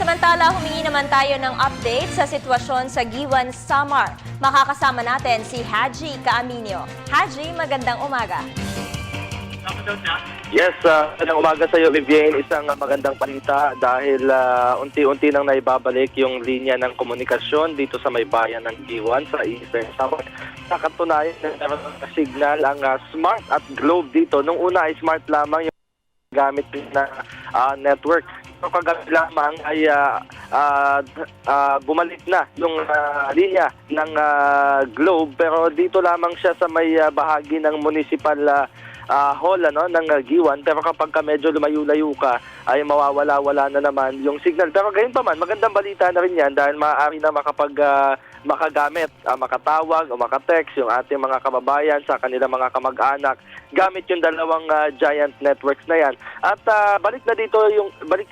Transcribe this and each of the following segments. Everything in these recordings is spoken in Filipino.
Samantala, humingi naman tayo ng update sa sitwasyon sa Giwan, Samar. Makakasama natin si Haji Caaminio. Haji, magandang umaga. Yes, magandang umaga sa iyo, Vivienne. Isang magandang balita dahil unti-unti nang naibabalik yung linya ng komunikasyon dito sa may bayan ng Giwan sa Eastern Samar. Sa katunayan, meron ng signal ang Smart at Globe dito. Nung una ay Smart lamang yung gamit na network. So kagabi lamang ay bumalik na yung linya ng Globe, pero dito lamang siya sa may bahagi ng municipal hall ng Giwan. Pero kapag medyo lumayo-layo ka ay mawawala-wala na naman yung signal. Pero gayon pa man, magandang balita na rin yan dahil maaari na makagamit, makatawag o makatext yung ating mga kababayan sa kanilang mga kamag-anak gamit yung dalawang giant networks na yan. At balik na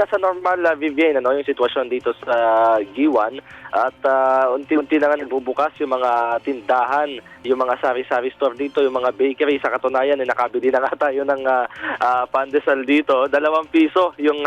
sa normal, Vivienne, yung sitwasyon dito sa Giwan. At unti-unti na nga nagbubukas yung mga tindahan, yung mga sari-sari store dito, yung mga bakery. Sa katunayan, nakabili na nga tayo ng pandesal dito. 2 piso yung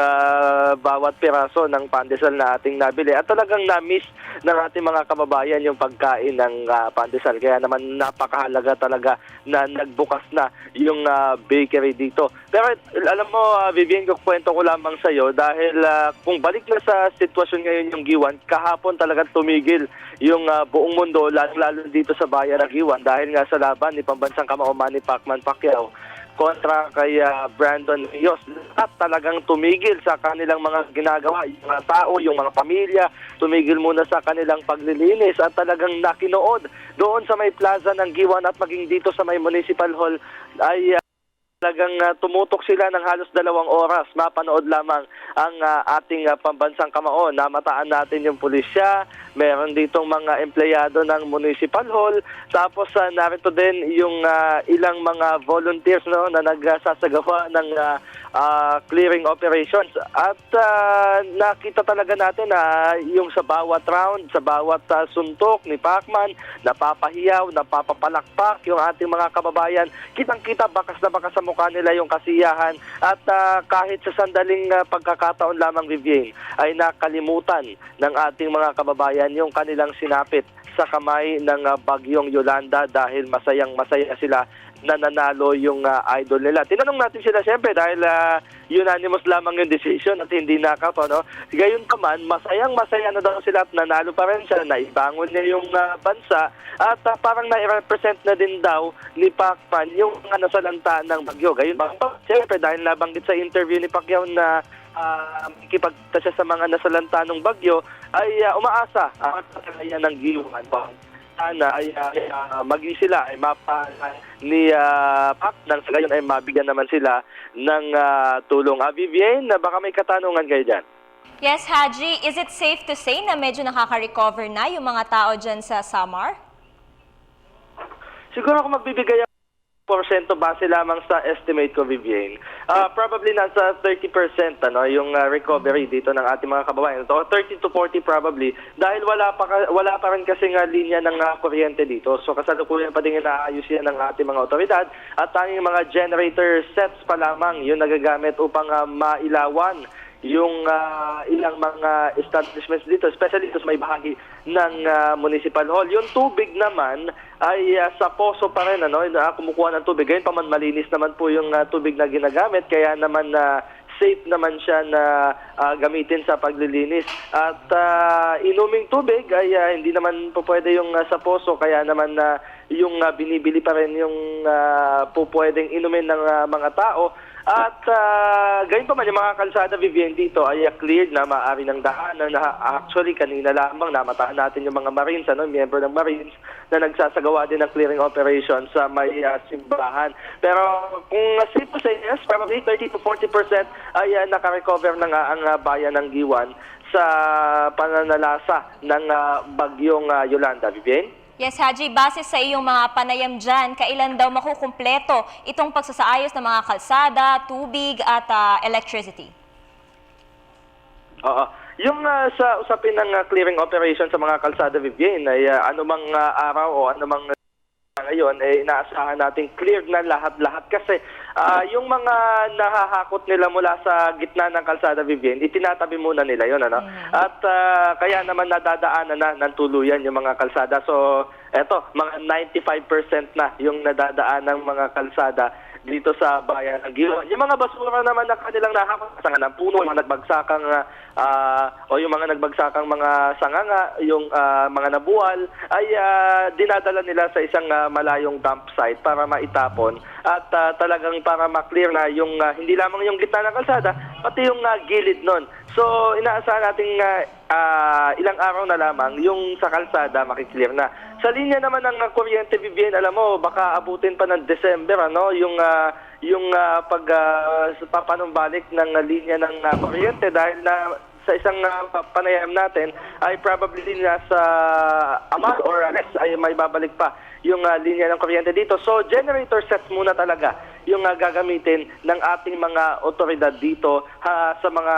bawat piraso ng pandesal na ating nabili. At talagang na-miss ng ating mga kababayan yung pagkain ng pandesal. Kaya naman napakahalaga talaga na nagbukas na yung bakery dito. Pero alam mo, Vivienne, kwento ko lamang sa iyo dahil kung balik na sa sitwasyon ngayon yung Giwan, kahapon talagang tumigil yung buong mundo, lalo dito sa bayan ng Giwan dahil nga sa laban ni pambansang kamao Manny Pacman Pacquiao kontra kay Brandon Rios. At talagang tumigil sa kanilang mga ginagawa. Yung mga tao, yung mga pamilya, tumigil muna sa kanilang paglilinis at talagang nakinood doon sa may plaza ng Giwan at maging dito sa may municipal hall ay talagang tumutok sila ng halos 2 oras. Mapanood lamang ang ating pambansang kamao. Namataan natin yung pulisya, meron ditong mga empleyado ng municipal hall, tapos narito din yung ilang mga volunteers na nagsasagawa ng clearing operations. At nakita talaga natin na yung sa bawat round, sa bawat suntok ni Pacman, napapahiyaw, napapapalakpak yung ating mga kababayan. Kitang-kita, bakas na bakas sa mukha nila yung kasiyahan. At kahit sa sandaling pagkakataon lamang, Vivienne, ay nakalimutan ng ating mga kababayan yung kanilang sinapit sa kamay ng bagyong Yolanda dahil masayang-masaya sila na nanalo yung idol nila. Tinanong natin sila siyempre dahil unanimous lamang yung decision at hindi knockout. Gayon pa man, masayang-masaya na daw sila at nanalo pa rin siya, naibangon niya yung bansa at parang na-represent na din daw ni Pacman yung nasalanta ng bagyo. Gayon pa, siyempre dahil nabanggit sa interview ni Pacquiao na makikipagta siya sa mga nasalanta ng bagyo, ay umaasa ang katagayan ng Giwan. Sana ay maging sila ay mapaan ni Pac nang sa gayon ay mabigyan naman sila ng tulong. Vivienne, baka may katanungan kayo dyan. Yes, Haji, is it safe to say na medyo nakaka-recover na yung mga tao dyan sa Samar? Siguro ako magbibigay porsyento base lamang sa estimate ko, Vivienne. Probably nasa 30% yung recovery dito ng ating mga kababayan. So 30 to 40 probably dahil wala pa rin kasi linya ng kuryente dito. So kasalukuyan pa din inaayos yan ng ating mga otoridad at tanging mga generator sets pa lamang yung nagagamit upang mailawan yung ilang mga establishments dito, especially dito sa may bahagi ng municipal hall. Yung tubig naman ay sa poso pa rin, kumukuha ng tubig. Ngayon pa man malinis naman po yung tubig na ginagamit, kaya naman safe naman siya na gamitin sa paglilinis. At inuming tubig ay hindi naman po pwede yung sa poso, kaya naman yung binibili pa rin yung po pwedeng inumin ng mga tao. At gayon pa man, yung mga kalsada, Vivienne, dito ay cleared na maaari ng daanan. Actually, kanina lamang namataan natin yung mga Marines, member ng Marines, na nagsasagawa din ng clearing operation sa may simbahan. Pero kung safe to say, yes, probably 30 to 40% ay nakarecover na nga ang bayan ng Giwan sa pananalasa ng bagyong Yolanda. Vivienne? Yes, Haji, base sa iyong mga panayam dyan, kailan daw makukumpleto itong pagsasaayos ng mga kalsada, tubig at electricity? Oo. Yung sa usapin ng clearing operation sa mga kalsada, Vivienne, ay anumang araw o anumang ngayon, inaasahan natin cleared na lahat-lahat kasi yung mga nahahakot nila mula sa gitna ng kalsada, Vivian, itinatabi muna nila yon, ano? At kaya naman nadadaanan na ng tuluyan yung mga kalsada. So, eto, mga 95% na yung nadadaan ng mga kalsada dito sa bayan ng Giwan. Yung mga basura naman na kanilang nahakot, sanga ng puno, yung mga nagbagsakang o yung mga nagbagsakang mga sanganga, yung mga nabuwal, ay dinadala nila sa isang malayong dump site para maitapon at talagang para maklear na yung hindi lamang yung gitna ng kalsada, pati yung gilid nun. So, inaasahan nating ilang araw na lamang yung sa kalsada makiklear na. Sa linya naman ng kuryente, Vivian, alam mo, baka abutin pa ng December, ano, yung papanumbalik ng linya ng kuryente dahil na sa isang panayam natin ay probably nasa amal or less ay may babalik pa yung linya ng kuryente dito. So, generator sets muna talaga yung gagamitin ng ating mga otoridad dito sa mga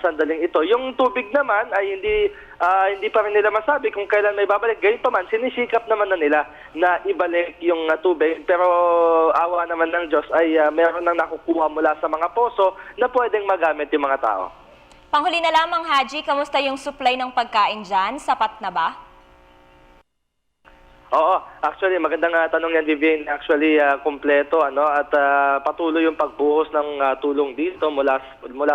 sandaling ito. Yung tubig naman ay hindi pa rin nila masabi kung kailan may babalik. Gayun pa man, sinisikap naman na nila na ibalik yung tubig. Pero awa naman ng Diyos ay meron nang nakukuha mula sa mga poso na pwedeng magamit yung mga tao. Panghuli na lamang, Haji, kamusta yung supply ng pagkain dyan? Sapat na ba? Oo, actually magandang tanong yan, Vivian. Actually kumpleto, ano, at patuloy yung pagbuhos ng tulong dito mula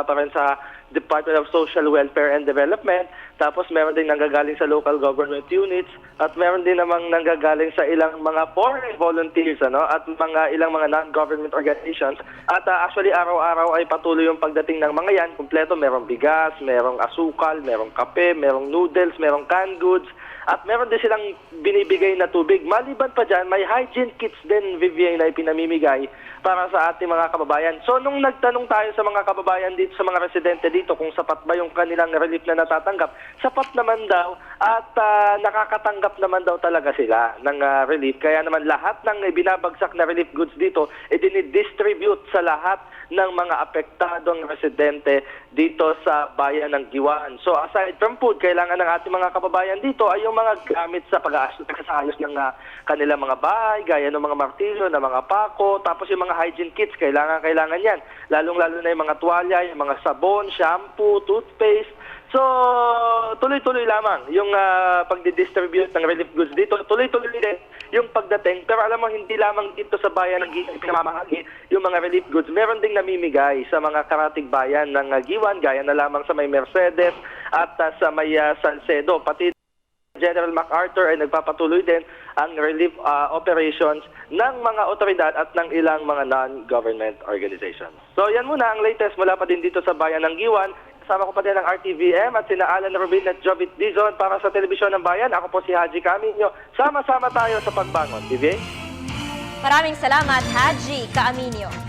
pa rin sa Department of Social Welfare and Development. Tapos meron din nanggagaling sa local government units at meron din namang nanggagaling sa ilang mga foreign volunteers, ano, at ilang mga non-government organizations. At actually araw-araw ay patuloy yung pagdating ng mga yan. Kumpleto, merong bigas, merong asukal, merong kape, merong noodles, merong canned goods. At meron din silang binibigay na tubig. Maliban pa dyan, may hygiene kits din, Vivian, na ipinamimigay para sa ating mga kababayan. So, nung nagtanong tayo sa mga kababayan dito, sa mga residente dito, kung sapat ba yung kanilang relief na natatanggap, sapat naman daw at nakakatanggap naman daw talaga sila ng relief. Kaya naman lahat ng binabagsak na relief goods dito, idinidistribute sa lahat ng mga apektadong residente dito sa bayan ng Giwan. So, aside from food, kailangan ng ating mga kababayan dito ay yung mga gamit sa pag-aayos ng kanilang mga bahay, gaya ng mga martilyo, ng mga pako, tapos yung mga hygiene kits, kailangan yan. Lalong-lalo na yung mga tuwalya, yung mga sabon, shampoo, toothpaste. So, tuloy-tuloy lamang yung pagdidistribute ng relief goods dito. Tuloy-tuloy din yung pagdating. Pero alam mo, hindi lamang dito sa bayan ng Giwan pinamamahagi yung mga relief goods. Meron ding namimigay sa mga karatig bayan ng Giwan, gaya na lamang sa may Mercedes at sa may Salcedo. Pati General MacArthur ay nagpapatuloy din ang relief operations ng mga otoridad at ng ilang mga non-government organizations. So yan muna ang latest mula pa din dito sa bayan ng Giwan. Kasama ko pa din ang RTVM at sina Alan Rubin at Jovit Dizon para sa Telebisyon ng Bayan. Ako po si Haji Kaaminyo. Sama-sama tayo sa pagbangon. TV? Maraming salamat, Haji Kaaminyo.